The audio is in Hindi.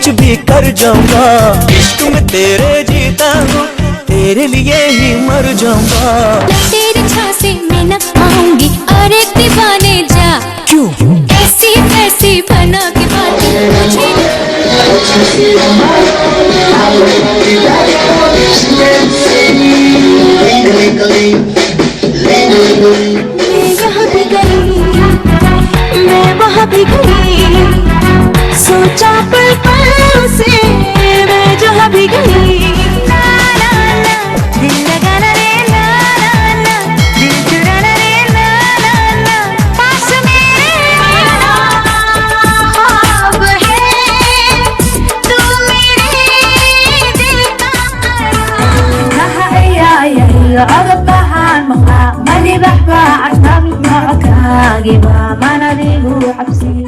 कुछ भी कर जाऊंगा। इश्क में तेरे जीता हूँ, तेरे लिए ही मर जाऊंगा। तेरे झांसे में न आऊंगी और एक दीवाने जा। क्यों ऐसी वैसी बना के बातें मुझे। मैं यहाँ भी गई, मैं वहाँ भी गई, सोचा पल पल से मैं जहाँ भी गई। ना ना ना दिल लगाना रे, ना ना ना दिल चुराना रे, ना ना ना पास मेरे ख्वाब है तू मेरे दिल का। Agapahan mga malibak pa at namin mga kagibama na rin huwapsi.